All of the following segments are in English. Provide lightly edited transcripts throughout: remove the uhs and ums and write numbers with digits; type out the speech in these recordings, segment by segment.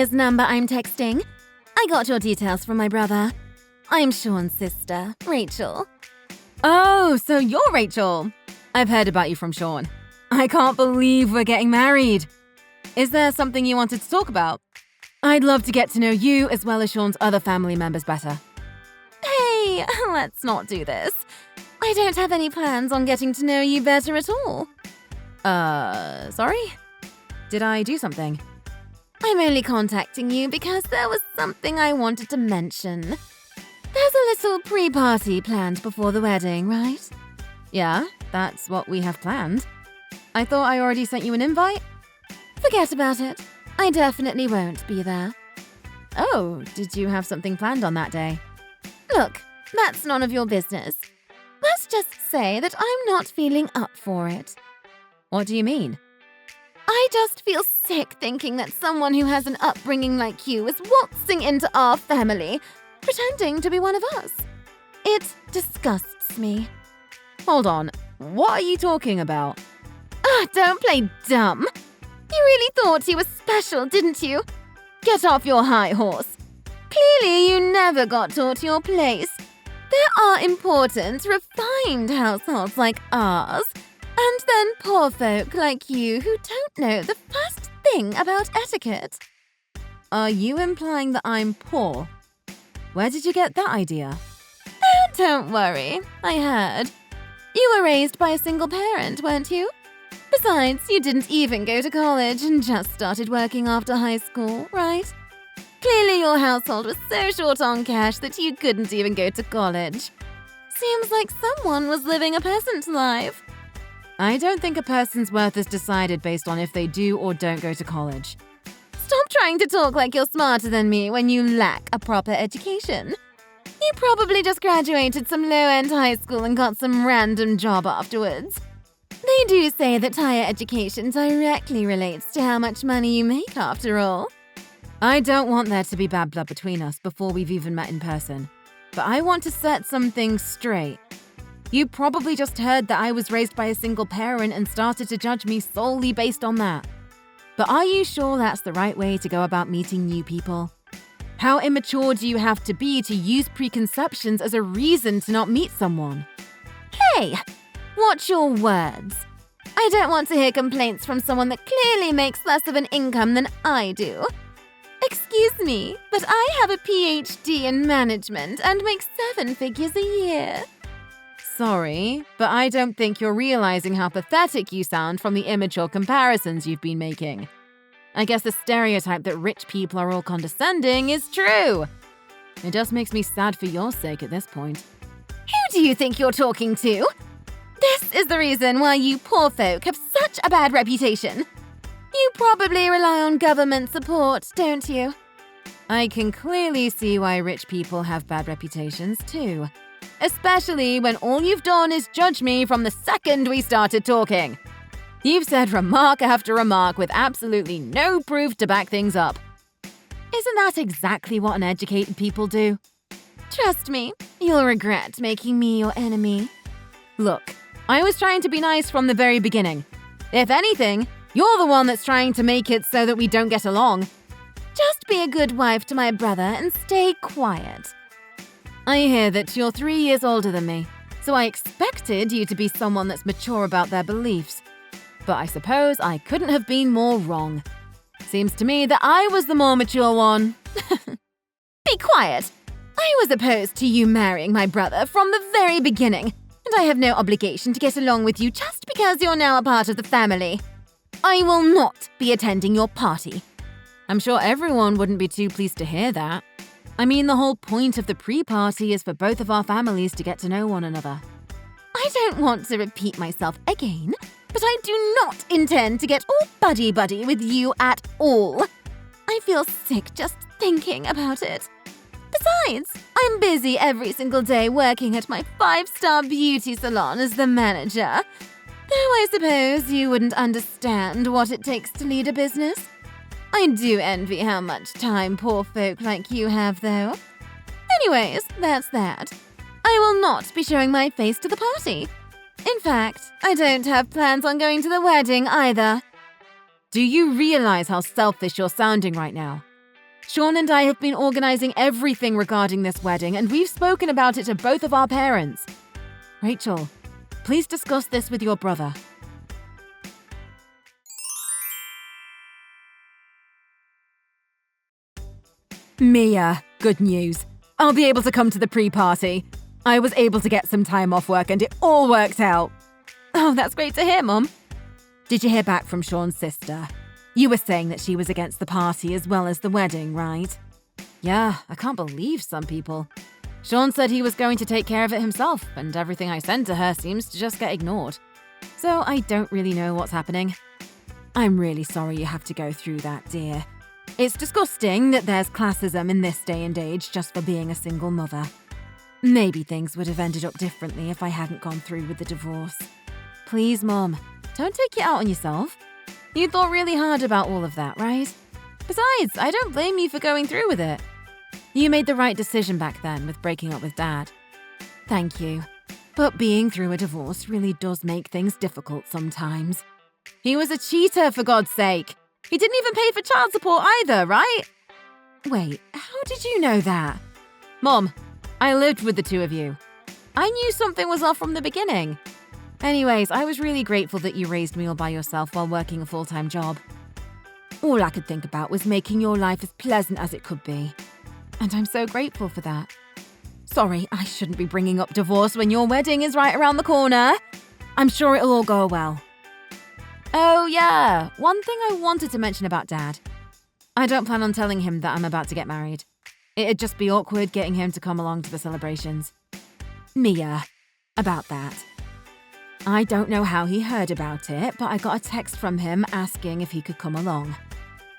his number I'm texting. I got your details from my brother. I'm Sean's sister, Rachel. Oh, so you're Rachel. I've heard about you from Sean. I can't believe we're getting married. Is there something you wanted to talk about? I'd love to get to know you as well as Sean's other family members better. Hey, let's not do this. I don't have any plans on getting to know you better at all. Sorry? Did I do something? I'm only contacting you because there was something I wanted to mention. There's a little pre-party planned before the wedding, right? Yeah, that's what we have planned. I thought I already sent you an invite? Forget about it. I definitely won't be there. Oh, did you have something planned on that day? Look, that's none of your business. Let's just say that I'm not feeling up for it. What do you mean? I just feel sick thinking that someone who has an upbringing like you is waltzing into our family, pretending to be one of us. It disgusts me. Hold on, what are you talking about? Don't play dumb. You really thought he was special, didn't you? Get off your high horse. Clearly, you never got taught your place. There are important, refined households like ours, and then poor folk like you who don't know the first thing about etiquette. Are you implying that I'm poor? Where did you get that idea? Oh, don't worry, I heard. You were raised by a single parent, weren't you? Besides, you didn't even go to college and just started working after high school, right? Clearly your household was so short on cash that you couldn't even go to college. Seems like someone was living a peasant life. I don't think a person's worth is decided based on if they do or don't go to college. Stop trying to talk like you're smarter than me when you lack a proper education. You probably just graduated some low-end high school and got some random job afterwards. They do say that higher education directly relates to how much money you make after all. I don't want there to be bad blood between us before we've even met in person. But I want to set some things straight. You probably just heard that I was raised by a single parent and started to judge me solely based on that. But are you sure that's the right way to go about meeting new people? How immature do you have to be to use preconceptions as a reason to not meet someone? Hey, watch your words. I don't want to hear complaints from someone that clearly makes less of an income than I do. Excuse me, but I have a PhD in management and make 7 figures a year. Sorry, but I don't think you're realizing how pathetic you sound from the immature comparisons you've been making. I guess the stereotype that rich people are all condescending is true. It just makes me sad for your sake at this point. Who do you think you're talking to? This is the reason why you poor folk have such a bad reputation. You probably rely on government support, don't you? I can clearly see why rich people have bad reputations too. Especially when all you've done is judge me from the second we started talking. You've said remark after remark with absolutely no proof to back things up. Isn't that exactly what uneducated people do? Trust me, you'll regret making me your enemy. Look, I was trying to be nice from the very beginning. If anything, you're the one that's trying to make it so that we don't get along. Just be a good wife to my brother and stay quiet. I hear that you're 3 years older than me, so I expected you to be someone that's mature about their beliefs. But I suppose I couldn't have been more wrong. Seems to me that I was the more mature one. Be quiet! I was opposed to you marrying my brother from the very beginning, and I have no obligation to get along with you just because you're now a part of the family. I will not be attending your party. I'm sure everyone wouldn't be too pleased to hear that. I mean, the whole point of the pre-party is for both of our families to get to know one another. I don't want to repeat myself again, but I do not intend to get all buddy-buddy with you at all. I feel sick just thinking about it. Besides, I'm busy every single day working at my 5-star beauty salon as the manager. Though I suppose you wouldn't understand what it takes to lead a business. I do envy how much time poor folk like you have, though. Anyways, that's that. I will not be showing my face to the party. In fact, I don't have plans on going to the wedding either. Do you realize how selfish you're sounding right now? Sean and I have been organizing everything regarding this wedding, and we've spoken about it to both of our parents. Rachel, please discuss this with your brother. Mia, good news. I'll be able to come to the pre-party. I was able to get some time off work and it all worked out. Oh, that's great to hear, Mum. Did you hear back from Sean's sister? You were saying that she was against the party as well as the wedding, right? Yeah, I can't believe some people. Sean said he was going to take care of it himself, and everything I send to her seems to just get ignored. So I don't really know what's happening. I'm really sorry you have to go through that, dear. It's disgusting that there's classism in this day and age just for being a single mother. Maybe things would have ended up differently if I hadn't gone through with the divorce. Please, Mom, don't take it out on yourself. You thought really hard about all of that, right? Besides, I don't blame you for going through with it. You made the right decision back then with breaking up with Dad. Thank you. But being through a divorce really does make things difficult sometimes. He was a cheater, for God's sake. He didn't even pay for child support either, right? Wait, how did you know that? Mom, I lived with the two of you. I knew something was off from the beginning. Anyways, I was really grateful that you raised me all by yourself while working a full-time job. All I could think about was making your life as pleasant as it could be. And I'm so grateful for that. Sorry, I shouldn't be bringing up divorce when your wedding is right around the corner. I'm sure it'll all go well. Oh yeah, one thing I wanted to mention about Dad. I don't plan on telling him that I'm about to get married. It'd just be awkward getting him to come along to the celebrations. Mia, about that. I don't know how he heard about it, but I got a text from him asking if he could come along.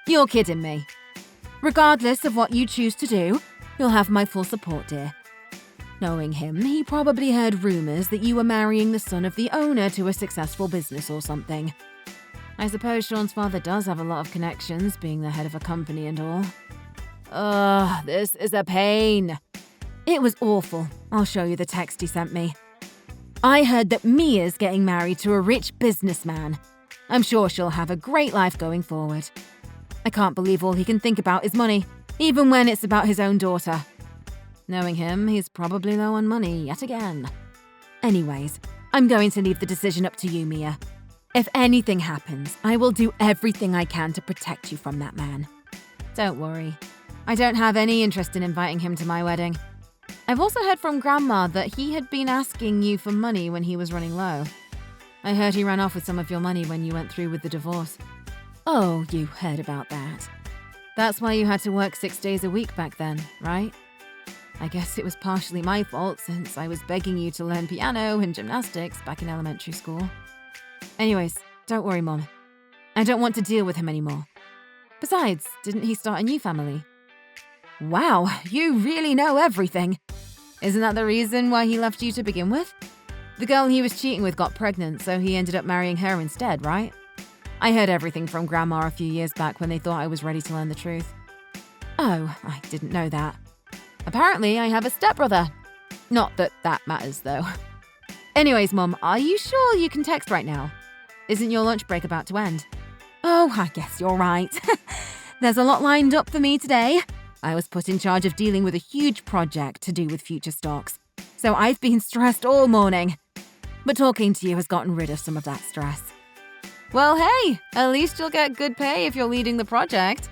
You're kidding me. Regardless of what you choose to do, you'll have my full support, dear. Knowing him, he probably heard rumors that you were marrying the son of the owner to a successful business or something. I suppose Sean's father does have a lot of connections, being the head of a company and all. Ugh, this is a pain. It was awful. I'll show you the text he sent me. I heard that Mia's getting married to a rich businessman. I'm sure she'll have a great life going forward. I can't believe all he can think about is money, even when it's about his own daughter. Knowing him, he's probably low on money yet again. Anyways, I'm going to leave the decision up to you, Mia. If anything happens, I will do everything I can to protect you from that man. Don't worry. I don't have any interest in inviting him to my wedding. I've also heard from Grandma that he had been asking you for money when he was running low. I heard he ran off with some of your money when you went through with the divorce. Oh, you heard about that. That's why you had to work 6 days a week back then, right? I guess it was partially my fault since I was begging you to learn piano and gymnastics back in elementary school. Anyways, don't worry, Mom. I don't want to deal with him anymore. Besides, didn't he start a new family? Wow, you really know everything. Isn't that the reason why he left you to begin with? The girl he was cheating with got pregnant, so he ended up marrying her instead, right? I heard everything from Grandma a few years back when they thought I was ready to learn the truth. Oh, I didn't know that. Apparently, I have a stepbrother. Not that that matters, though. Anyways, Mom, are you sure you can text right now? Isn't your lunch break about to end? Oh, I guess you're right. There's a lot lined up for me today. I was put in charge of dealing with a huge project to do with future stocks, so I've been stressed all morning. But talking to you has gotten rid of some of that stress. Well, hey, at least you'll get good pay if you're leading the project.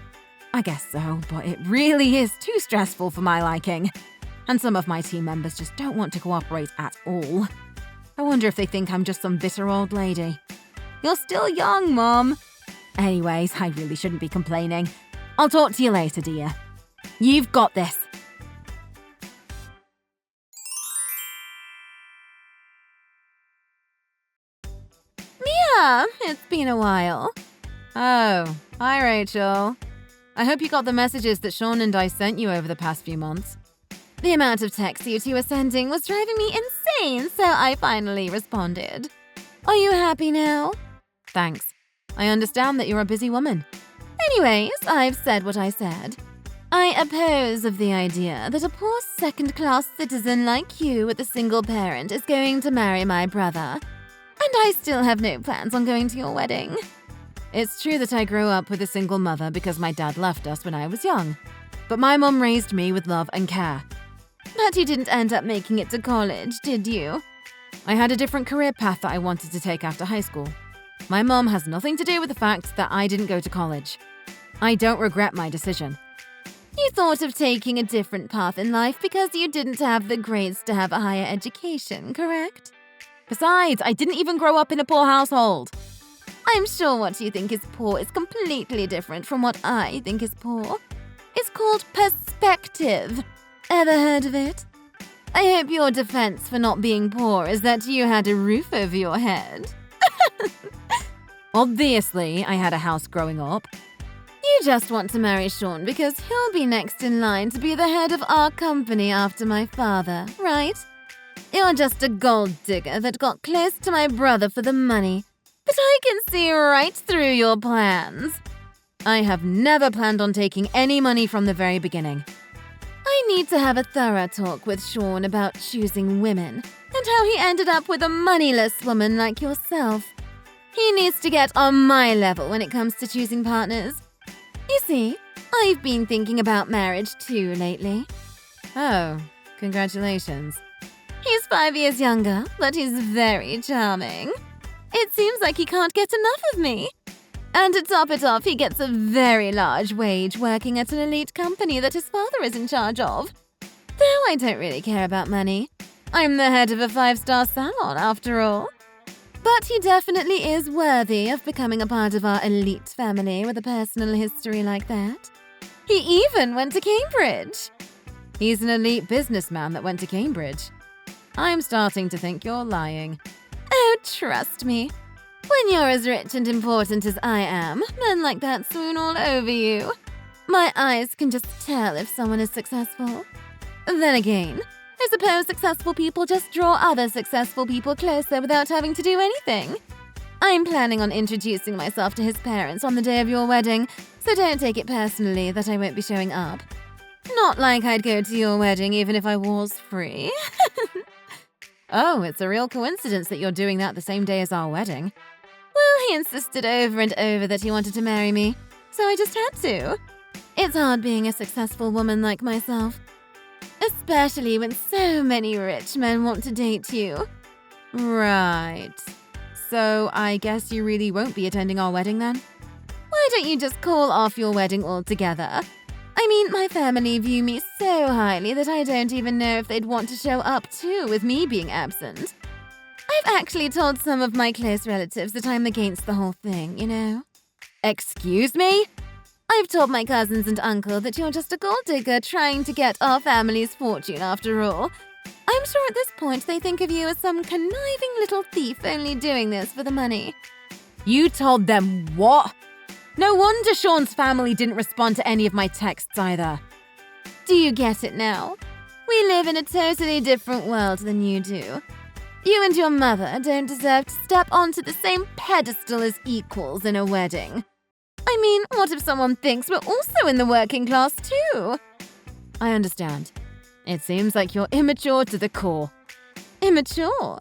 I guess so, but it really is too stressful for my liking. And some of my team members just don't want to cooperate at all. I wonder if they think I'm just some bitter old lady. You're still young, Mom. Anyways, I really shouldn't be complaining. I'll talk to you later, dear. You've got this. Mia, it's been a while. Oh, hi, Rachel. I hope you got the messages that Sean and I sent you over the past few months. The amount of texts you two were sending was driving me insane, so I finally responded. Are you happy now? Thanks. I understand that you're a busy woman. Anyways, I've said what I said. I oppose of the idea that a poor second-class citizen like you with a single parent is going to marry my brother. And I still have no plans on going to your wedding. It's true that I grew up with a single mother because my dad left us when I was young. But my mom raised me with love and care. But you didn't end up making it to college, did you? I had a different career path that I wanted to take after high school. My mom has nothing to do with the fact that I didn't go to college. I don't regret my decision. You thought of taking a different path in life because you didn't have the grades to have a higher education, correct? Besides, I didn't even grow up in a poor household. I'm sure what you think is poor is completely different from what I think is poor. It's called perspective. Ever heard of it? I hope your defense for not being poor is that you had a roof over your head. Obviously, I had a house growing up. You just want to marry Sean because he'll be next in line to be the head of our company after my father, right? You're just a gold digger that got close to my brother for the money. But I can see right through your plans. I have never planned on taking any money from the very beginning. I need to have a thorough talk with Sean about choosing women and how he ended up with a moneyless woman like yourself. He needs to get on my level when it comes to choosing partners. You see, I've been thinking about marriage too lately. Oh, congratulations. He's 5 years younger, but he's very charming. It seems like he can't get enough of me. And to top it off, he gets a very large wage working at an elite company that his father is in charge of. Though I don't really care about money. I'm the head of a 5-star salon, after all. But he definitely is worthy of becoming a part of our elite family with a personal history like that. He even went to Cambridge. He's an elite businessman that went to Cambridge. I'm starting to think you're lying. Oh, trust me. When you're as rich and important as I am, men like that swoon all over you. My eyes can just tell if someone is successful. Then again, I suppose successful people just draw other successful people closer without having to do anything. I'm planning on introducing myself to his parents on the day of your wedding, so don't take it personally that I won't be showing up. Not like I'd go to your wedding even if I was free. Oh, it's a real coincidence that you're doing that the same day as our wedding. Well, he insisted over and over that he wanted to marry me, so I just had to. It's hard being a successful woman like myself. Especially when so many rich men want to date you. Right. So I guess you really won't be attending our wedding then? Why don't you just call off your wedding altogether? I mean, my family view me so highly that I don't even know if they'd want to show up too with me being absent. I've actually told some of my close relatives that I'm against the whole thing, you know. Excuse me? I've told my cousins and uncle that you're just a gold digger trying to get our family's fortune after all. I'm sure at this point they think of you as some conniving little thief only doing this for the money. You told them what? No wonder Sean's family didn't respond to any of my texts either. Do you get it now? We live in a totally different world than you do. You and your mother don't deserve to step onto the same pedestal as equals in a wedding. I mean, what if someone thinks we're also in the working class too? I understand. It seems like you're immature to the core. Immature?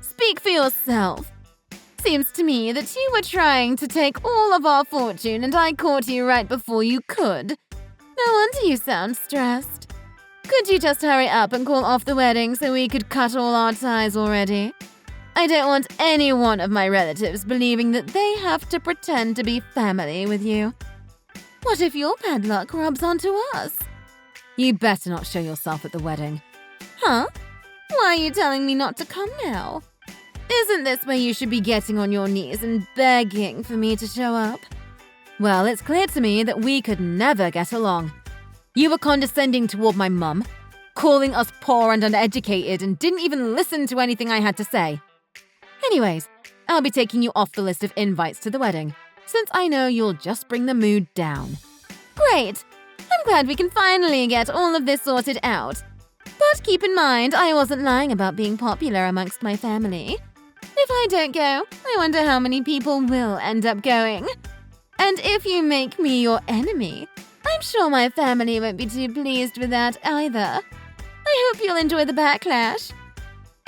Speak for yourself. Seems to me that you were trying to take all of our fortune and I caught you right before you could. No wonder you sound stressed. Could you just hurry up and call off the wedding so we could cut all our ties already? I don't want any one of my relatives believing that they have to pretend to be family with you. What if your bad luck rubs onto us? You better not show yourself at the wedding. Huh? Why are you telling me not to come now? Isn't this where you should be getting on your knees and begging for me to show up? Well, it's clear to me that we could never get along. You were condescending toward my mum, calling us poor and uneducated, and didn't even listen to anything I had to say. Anyways, I'll be taking you off the list of invites to the wedding, since I know you'll just bring the mood down. Great! I'm glad we can finally get all of this sorted out. But keep in mind, I wasn't lying about being popular amongst my family. If I don't go, I wonder how many people will end up going. And if you make me your enemy, I'm sure my family won't be too pleased with that either. I hope you'll enjoy the backlash.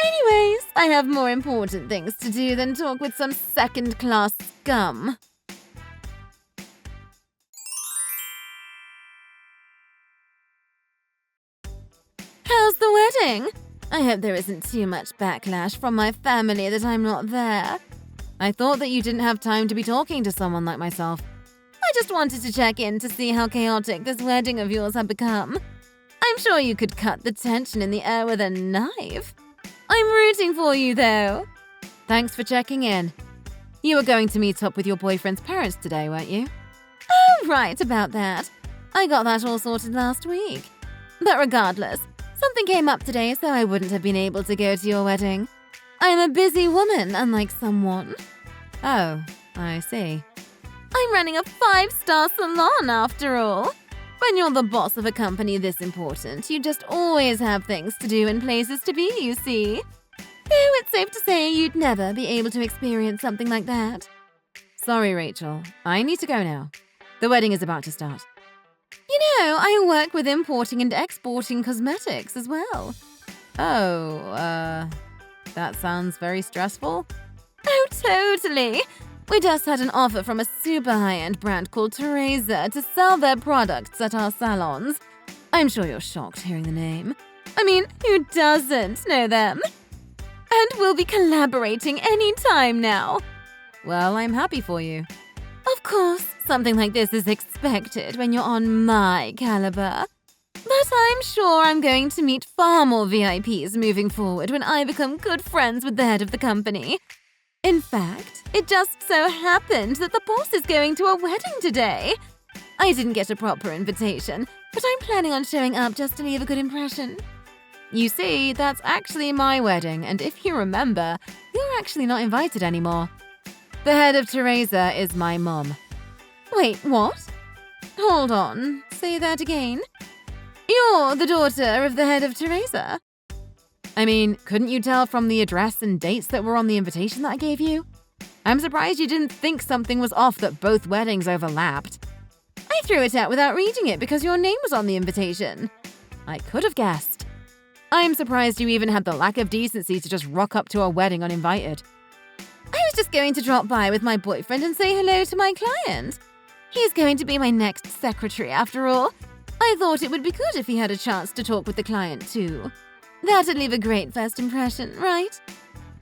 Anyways, I have more important things to do than talk with some second-class scum. thing. I hope there isn't too much backlash from my family that I'm not there. I thought that you didn't have time to be talking to someone like myself. I just wanted to check in to see how chaotic this wedding of yours had become. I'm sure you could cut the tension in the air with a knife. I'm rooting for you, though. Thanks for checking in. You were going to meet up with your boyfriend's parents today, weren't you? Oh, right, about that. I got that all sorted last week. But regardless, something came up today, so I wouldn't have been able to go to your wedding. I'm a busy woman, unlike someone. Oh, I see. I'm running a 5-star salon, after all. When you're the boss of a company this important, you just always have things to do and places to be, you see. Though it's safe to say you'd never be able to experience something like that. Sorry, Rachel. I need to go now. The wedding is about to start. You know, I work with importing and exporting cosmetics as well. Oh, that sounds very stressful. Oh, totally. We just had an offer from a super high-end brand called Teresa to sell their products at our salons. I'm sure you're shocked hearing the name. I mean, who doesn't know them? And we'll be collaborating any time now. Well, I'm happy for you. Of course, something like this is expected when you're on my caliber. But I'm sure I'm going to meet far more VIPs moving forward when I become good friends with the head of the company. In fact, it just so happened that the boss is going to a wedding today. I didn't get a proper invitation, but I'm planning on showing up just to leave a good impression. You see, that's actually my wedding, and if you remember, you're actually not invited anymore. The head of Teresa is my mom. Wait, what? Hold on, say that again. You're the daughter of the head of Teresa? I mean, couldn't you tell from the address and dates that were on the invitation that I gave you? I'm surprised you didn't think something was off that both weddings overlapped. I threw it out without reading it because your name was on the invitation. I could have guessed. I'm surprised you even had the lack of decency to just rock up to a wedding uninvited. I was just going to drop by with my boyfriend and say hello to my client. He's going to be my next secretary, after all. I thought it would be good if he had a chance to talk with the client, too. That'd leave a great first impression, right?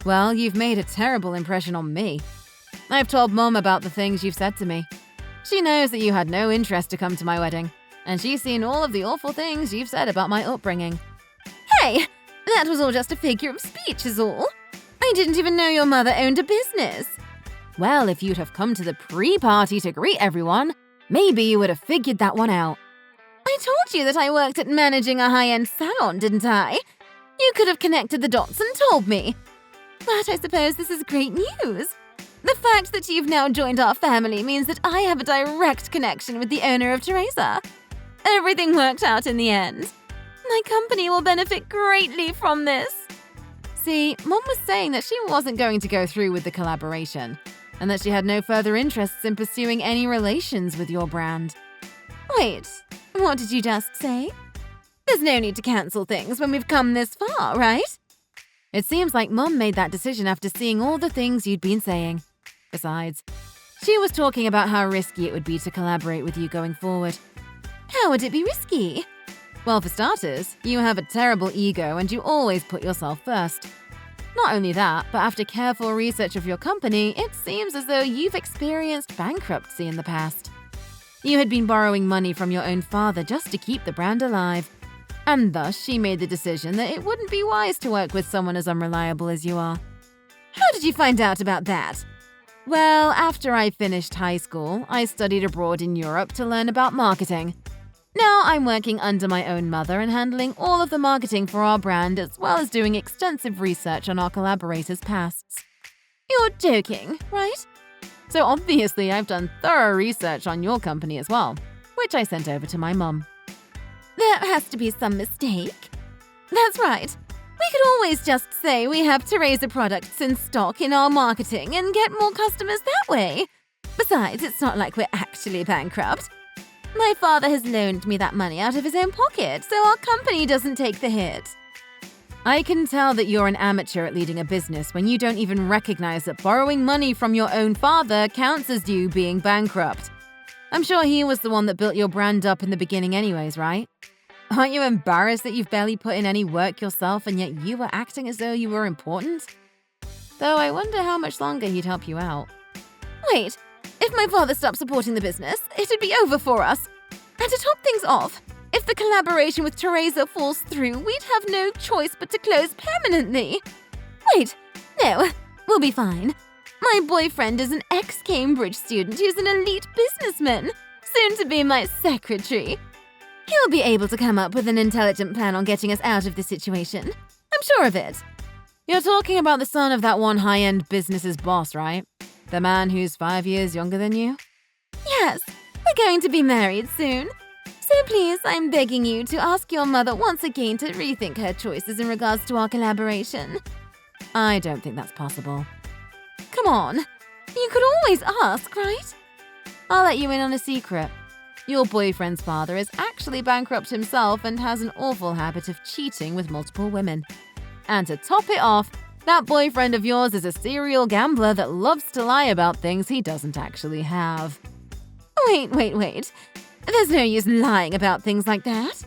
Well, you've made a terrible impression on me. I've told Mom about the things you've said to me. She knows that you had no interest to come to my wedding, and she's seen all of the awful things you've said about my upbringing. Hey, that was all just a figure of speech is all. I didn't even know your mother owned a business. Well, if you'd have come to the pre-party to greet everyone, maybe you would have figured that one out. I told you that I worked at managing a high-end salon, didn't I? You could have connected the dots and told me. But I suppose this is great news. The fact that you've now joined our family means that I have a direct connection with the owner of Teresa. Everything worked out in the end. My company will benefit greatly from this. See, Mom was saying that she wasn't going to go through with the collaboration, and that she had no further interests in pursuing any relations with your brand. Wait, what did you just say? There's no need to cancel things when we've come this far, right? It seems like Mom made that decision after seeing all the things you'd been saying. Besides, she was talking about how risky it would be to collaborate with you going forward. How would it be risky? Well, for starters, you have a terrible ego and you always put yourself first. Not only that, but after careful research of your company, it seems as though you've experienced bankruptcy in the past. You had been borrowing money from your own father just to keep the brand alive. And thus, she made the decision that it wouldn't be wise to work with someone as unreliable as you are. How did you find out about that? Well, after I finished high school, I studied abroad in Europe to learn about marketing. Now I'm working under my own mother and handling all of the marketing for our brand as well as doing extensive research on our collaborators' pasts. You're joking, right? So obviously I've done thorough research on your company as well, which I sent over to my mum. There has to be some mistake. That's right. We could always just say we have Teresa products in stock in our marketing and get more customers that way. Besides, it's not like we're actually bankrupt. My father has loaned me that money out of his own pocket, so our company doesn't take the hit. I can tell that you're an amateur at leading a business when you don't even recognize that borrowing money from your own father counts as you being bankrupt. I'm sure he was the one that built your brand up in the beginning anyways, right? Aren't you embarrassed that you've barely put in any work yourself and yet you were acting as though you were important? Though I wonder how much longer he'd help you out. Wait, if my father stopped supporting the business, it'd be over for us. And to top things off, if the collaboration with Teresa falls through, we'd have no choice but to close permanently. Wait, no, we'll be fine. My boyfriend is an ex-Cambridge student who's an elite businessman, soon to be my secretary. He'll be able to come up with an intelligent plan on getting us out of this situation. I'm sure of it. You're talking about the son of that one high-end business's boss, right? The man who's 5 years younger than you? Yes, we're going to be married soon. So please, I'm begging you to ask your mother once again to rethink her choices in regards to our collaboration. I don't think that's possible. Come on, you could always ask, right? I'll let you in on a secret. Your boyfriend's father is actually bankrupt himself and has an awful habit of cheating with multiple women. And to top it off, that boyfriend of yours is a serial gambler that loves to lie about things he doesn't actually have. Wait. There's no use lying about things like that.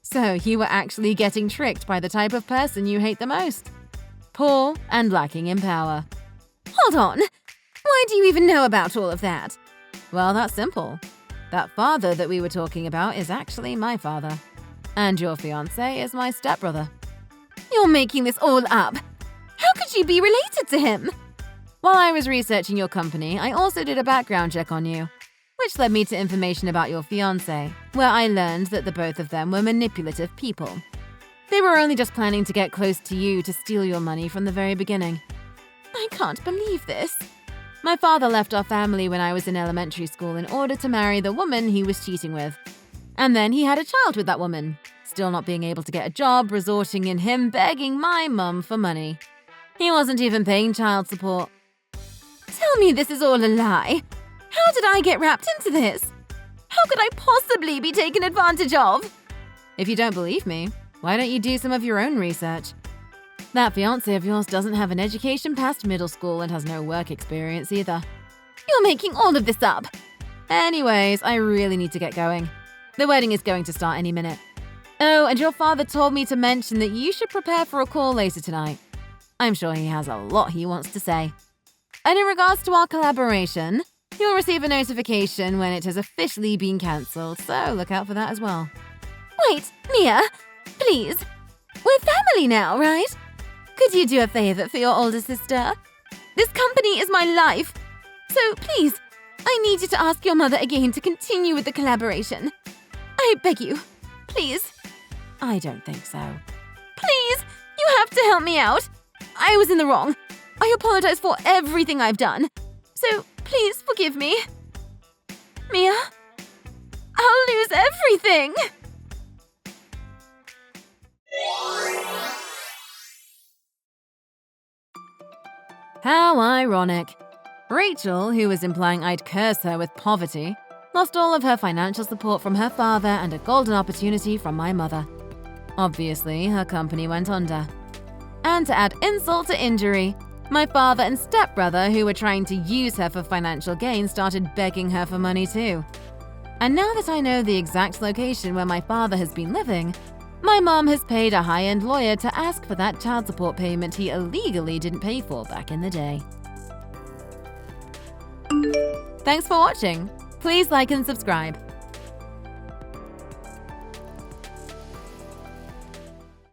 So you were actually getting tricked by the type of person you hate the most. Poor and lacking in power. Hold on. Why do you even know about all of that? Well, that's simple. That father that we were talking about is actually my father. And your fiancé is my stepbrother. You're making this all up. How could you be related to him? While I was researching your company, I also did a background check on you, which led me to information about your fiancé, where I learned that the both of them were manipulative people. They were only just planning to get close to you to steal your money from the very beginning. I can't believe this. My father left our family when I was in elementary school in order to marry the woman he was cheating with. And then he had a child with that woman, still not being able to get a job, resulting in him begging my mum for money. He wasn't even paying child support. Tell me this is all a lie. How did I get wrapped into this? How could I possibly be taken advantage of? If you don't believe me, why don't you do some of your own research? That fiancé of yours doesn't have an education past middle school and has no work experience either. You're making all of this up. Anyways, I really need to get going. The wedding is going to start any minute. Oh, and your father told me to mention that you should prepare for a call later tonight. I'm sure he has a lot he wants to say. And in regards to our collaboration, you'll receive a notification when it has officially been cancelled, so look out for that as well. Wait, Mia, please. We're family now, right? Could you do a favor for your older sister? This company is my life. So please, I need you to ask your mother again to continue with the collaboration. I beg you. Please. I don't think so. Please, you have to help me out. I was in the wrong. I apologize for everything I've done. So please forgive me. Mia, I'll lose everything. How ironic. Rachel, who was implying I'd curse her with poverty, lost all of her financial support from her father and a golden opportunity from my mother. Obviously, her company went under. And to add insult to injury, my father and stepbrother, who were trying to use her for financial gain, started begging her for money too. And now that I know the exact location where my father has been living, my mom has paid a high-end lawyer to ask for that child support payment he illegally didn't pay for back in the day. Thanks for watching. Please like and subscribe.